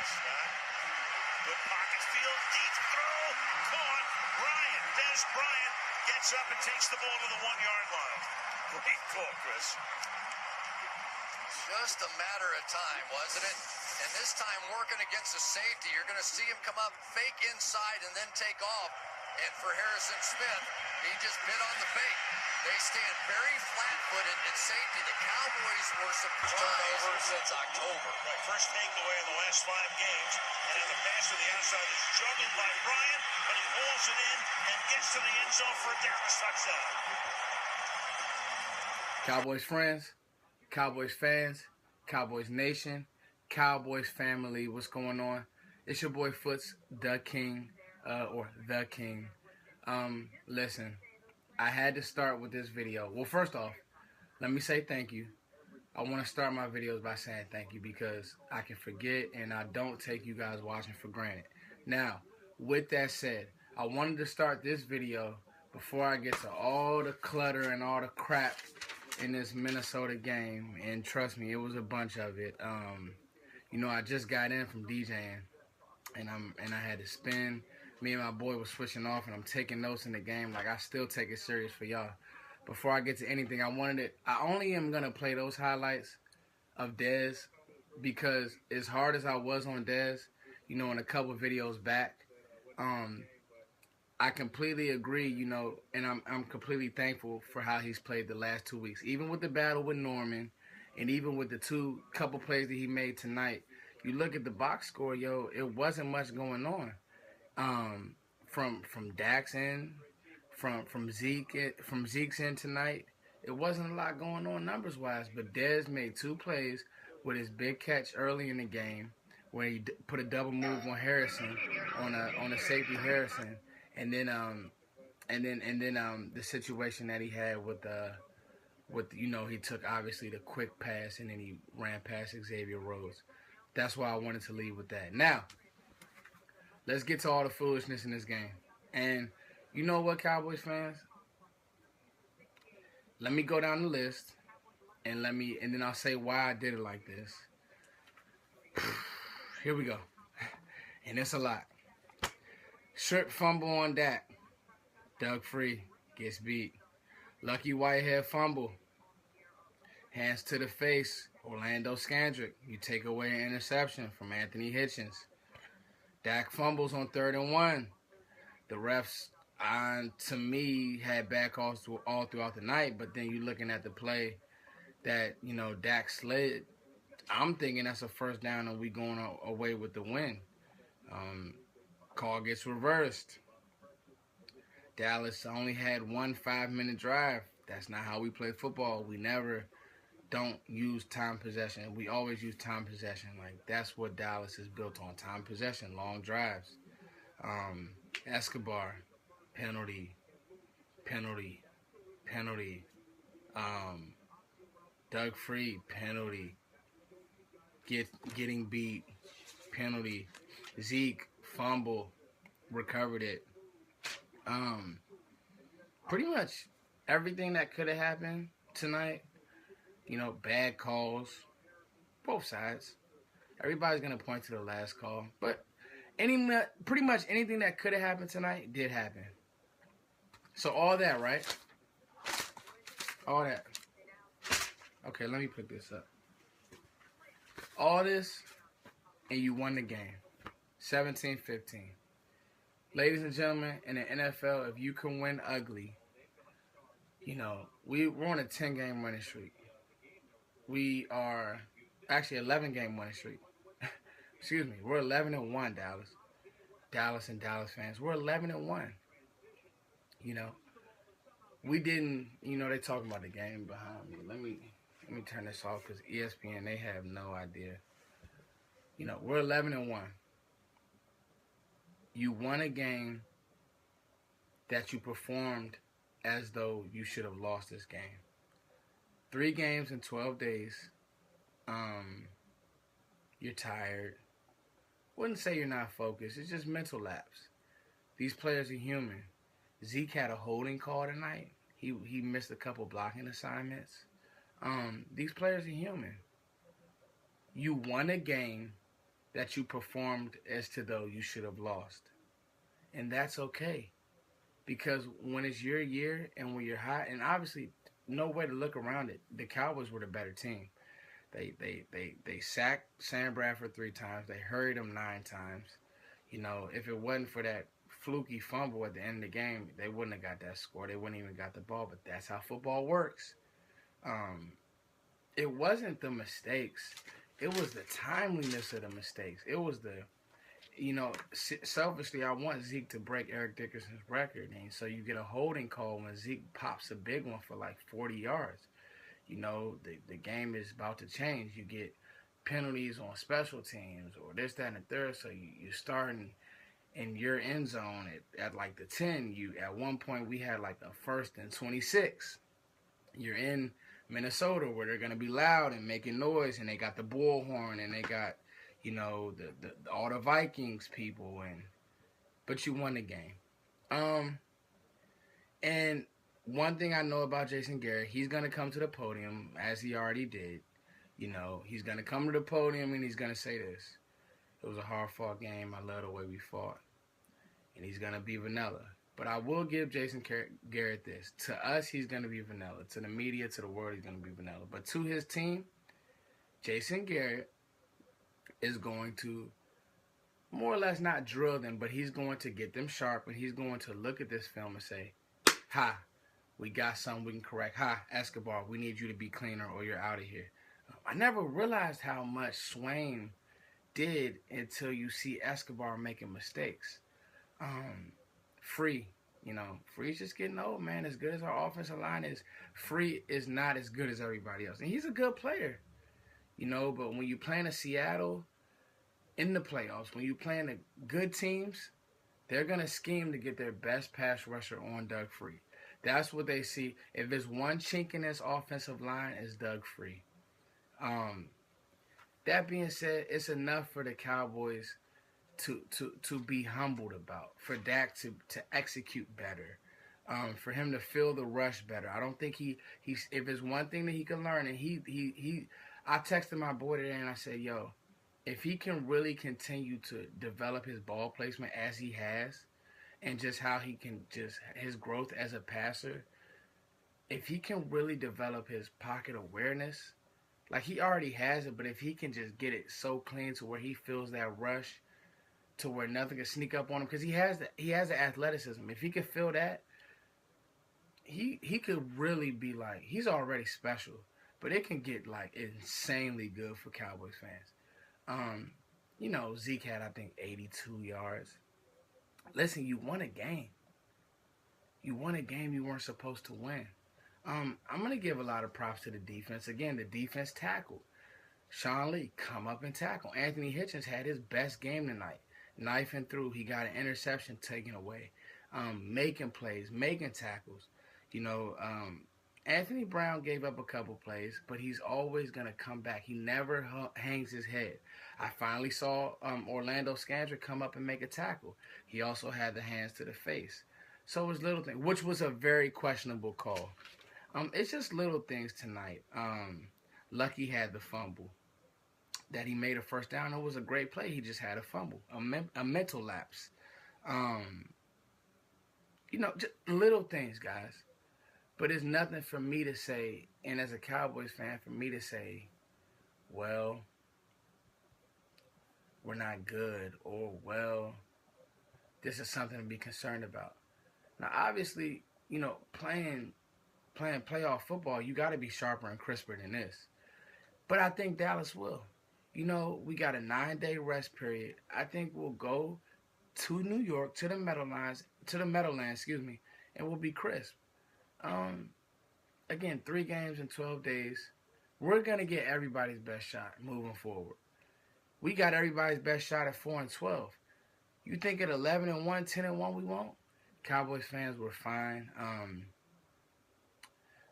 Scott. Good pocket field, deep throw, caught. Des Bryant gets up and takes the ball to the 1-yard line. Great call, Chris. Just a matter of time, wasn't it? And this time working against the safety, you're going to see him come up, fake inside, and then take off. And for Harrison Smith, he just bit on the fake. They stand very flat-footed in safety. The Cowboys were surprised. Turnover since October. Right, first takeaway in the last 5 games. And then the pass to the outside is juggled by Bryant, but he hauls it in and gets to the end zone for a Dallas touchdown. Cowboys friends, Cowboys fans, Cowboys nation, Cowboys family, what's going on? It's your boy Foots, the King, or the King. Listen, I had to start with this video. Well, first off, let me say thank you. I want to start my videos by saying thank you because I can forget and I don't take you guys watching for granted. Now, with that said, I wanted to start this video before I get to all the clutter and all the crap in this Minnesota game, and trust me, it was a bunch of it. You know, I just got in from DJing, and I had to spin. Me and my boy was switching off, and I'm taking notes in the game. Like, I still take it serious for y'all. Before I get to anything, I only am gonna play those highlights of Dez because as hard as I was on Dez, you know, in a couple videos back, I completely agree, you know, and I'm completely thankful for how he's played the last 2 weeks. Even with the battle with Norman, and even with the couple plays that he made tonight, you look at the box score, yo, it wasn't much going on. From Dak's end, from Zeke's end tonight, it wasn't a lot going on numbers wise. But Dez made 2 plays with his big catch early in the game, where he put a double move on Harrison, on a safety Harrison. And then the situation that he had with you know, he took obviously the quick pass and then he ran past Xavier Rhodes. That's why I wanted to leave with that. Now, let's get to all the foolishness in this game. And you know what, Cowboys fans? Let me go down the list and then I'll say why I did it like this. Here we go. And it's a lot. Strip fumble on Dak. Doug Free gets beat. Lucky Whitehead fumble. Hands to the face. Orlando Scandrick. You take away an interception from Anthony Hitchens. Dak fumbles on 3rd and 1. The refs, to me, had back calls all throughout the night. But then you're looking at the play that, you know, Dak slid. I'm thinking that's a first down and we going away with the win. Call gets reversed. Dallas only had 1 5-minute drive. That's not how we play football. We never don't use time possession. We always use time possession. Like, that's what Dallas is built on. Time possession, long drives. Escobar, penalty. Doug Free, penalty. Getting beat, penalty. Zeke, fumble, recovered it. Pretty much everything that could have happened tonight, you know, bad calls, both sides. Everybody's going to point to the last call. But pretty much anything that could have happened tonight did happen. So all that, right? All that. Okay, let me put this up. All this, and you won the game. 17-15. Ladies and gentlemen, in the NFL, if you can win ugly, you know, we're on a 10-game winning streak. We are actually 11-game winning streak. Excuse me, we're 11-1, Dallas. Dallas and Dallas fans, we're 11-1. You know, we didn't, you know, they talking about the game behind me. Let me turn this off because ESPN, they have no idea. You know, we're 11-1. You won a game that you performed as though you should have lost this game. 3 games in 12 days. You're tired. Wouldn't say you're not focused. It's just mental lapse. These players are human. Zeke had a holding call tonight. He missed a couple blocking assignments. These players are human. You won a game that you performed as to though you should have lost. And that's okay. Because when it's your year and when you're hot, and obviously no way to look around it, the Cowboys were the better team. They sacked Sam Bradford 3 times. They hurried him 9 times. You know, if it wasn't for that fluky fumble at the end of the game, they wouldn't have got that score. They wouldn't even got the ball. But that's how football works. It wasn't the mistakes. It was the timeliness of the mistakes. It was the, selfishly, I want Zeke to break Eric Dickerson's record. And so you get a holding call when Zeke pops a big one for like 40 yards. You know, the game is about to change. You get penalties on special teams or this, that, and the third. So you're starting in your end zone at like the 10. At one point, we had like a 1st and 26. You're in Minnesota where they're going to be loud and making noise, and they got the bullhorn, and they got, all the Vikings people, but you won the game. And one thing I know about Jason Garrett, he's going to come to the podium, as he already did. He's going to come to the podium, and he's going to say this: it was a hard-fought game. I love the way we fought. And he's going to be vanilla. But I will give Jason Garrett this. To us, he's going to be vanilla. To the media, to the world, he's going to be vanilla. But to his team, Jason Garrett is going to more or less not drill them, but he's going to get them sharp, and he's going to look at this film and say, ha, we got something we can correct. Ha, Escobar, we need you to be cleaner or you're out of here. I never realized how much Swain did until you see Escobar making mistakes. Free's just getting old, man. As good as our offensive line is, Free is not as good as everybody else. And he's a good player, but when you're playing a Seattle in the playoffs, when you're playing the good teams, they're going to scheme to get their best pass rusher on Doug Free. That's what they see. If there's one chink in this offensive line, it's Doug Free. That being said, it's enough for the Cowboys to be humbled about, for Dak to execute better, for him to feel the rush better. I don't think he's if there's one thing that he can learn, and I texted my boy today and I said, yo, if he can really continue to develop his ball placement as he has, and just how he can his growth as a passer, if he can really develop his pocket awareness, like he already has it, but if he can just get it so clean to where he feels that rush, to where nothing can sneak up on him, because he has the athleticism. If he could feel that, he could really be like, he's already special, but it can get like insanely good for Cowboys fans. Zeke had, I think, 82 yards. Listen, you won a game. You won a game you weren't supposed to win. I'm going to give a lot of props to the defense. Again, the defense tackled. Sean Lee, come up and tackle. Anthony Hitchens had his best game tonight. Knifing through. He got an interception taken away. Making plays, making tackles. Anthony Brown gave up a couple plays, but he's always going to come back. He never hangs his head. I finally saw Orlando Scandrick come up and make a tackle. He also had the hands to the face. So it was little things, which was a very questionable call. It's just little things tonight. Lucky had the fumble. That he made a first down. It was a great play. He just had a fumble, a mental lapse. Just little things, guys. But it's nothing for me to say, and as a Cowboys fan, for me to say, well, we're not good, or, well, this is something to be concerned about. Now, obviously, playing playoff football, you got to be sharper and crisper than this. But I think Dallas will. We got a 9-day rest period. I think we'll go to New York, to the Meadowlands, and we'll be crisp. Again, 3 games in 12 days. We're going to get everybody's best shot moving forward. We got everybody's best shot at 4-12. You think at 11-1, 10-1 we won't? Cowboys fans, we're fine.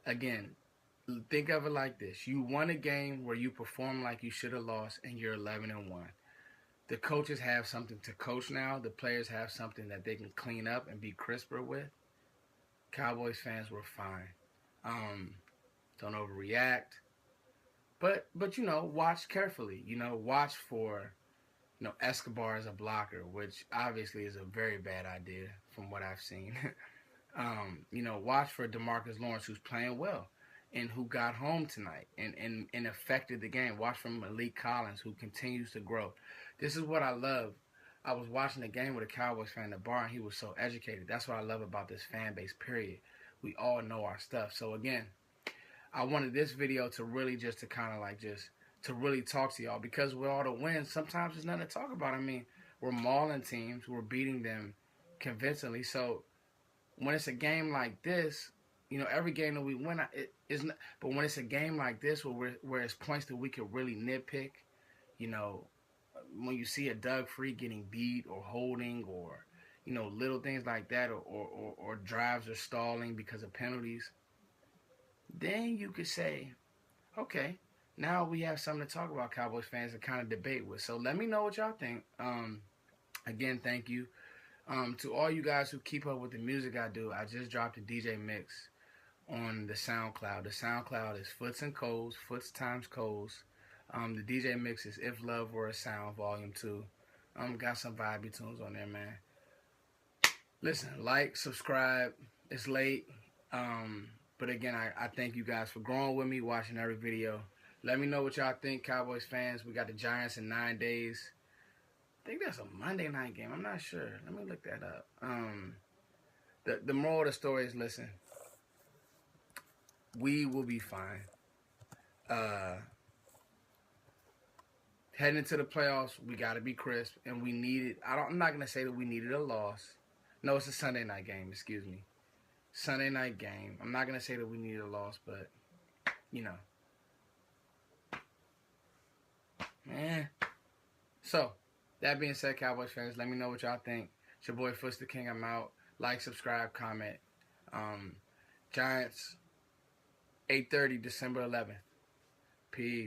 Again, think of it like this. You won a game where you performed like you should have lost, and you're 11-1. The coaches have something to coach now. The players have something that they can clean up and be crisper with. Cowboys fans were fine. Don't overreact. But watch carefully. Watch for, Escobar is a blocker, which obviously is a very bad idea from what I've seen. Watch for DeMarcus Lawrence, who's playing well and who got home tonight and affected the game. Watch for Malik Collins, who continues to grow. This is what I love. I was watching the game with a Cowboys fan in the bar, and he was so educated. That's what I love about this fan base, period. We all know our stuff. So, again, I wanted this video to really just to kind of like just to really talk to y'all, because with all the wins, sometimes there's nothing to talk about. I mean, we're mauling teams, we're beating them convincingly. So when it's a game like this, every game that we win, it isn't. But when it's a game like this, where it's points that we could really nitpick, when you see a Doug Free getting beat or holding or little things like that, or drives are stalling because of penalties, then you could say, okay, now we have something to talk about, Cowboys fans, and kind of debate with. So let me know what y'all think. Again, thank you. To all you guys who keep up with the music I do, I just dropped a DJ mix on the SoundCloud. The SoundCloud is Foots and Coles, Foots times Coles. The DJ mix is If Love Were a Sound, Volume 2. Got some vibey tunes on there, man. Listen, like, subscribe. It's late. But again, I thank you guys for growing with me, watching every video. Let me know what y'all think, Cowboys fans. We got the Giants in 9 days. I think that's a Monday night game. I'm not sure. Let me look that up. The moral of the story is, listen, we will be fine. Heading into the playoffs, we got to be crisp, and we needed. I'm not gonna say that we needed a loss. No, it's a Sunday night game. Excuse me, Sunday night game. I'm not gonna say that we needed a loss, but man. So that being said, Cowboys fans, let me know what y'all think. It's your boy Foots the King. I'm out. Like, subscribe, comment. Giants, 8:30, December 11th. Peace.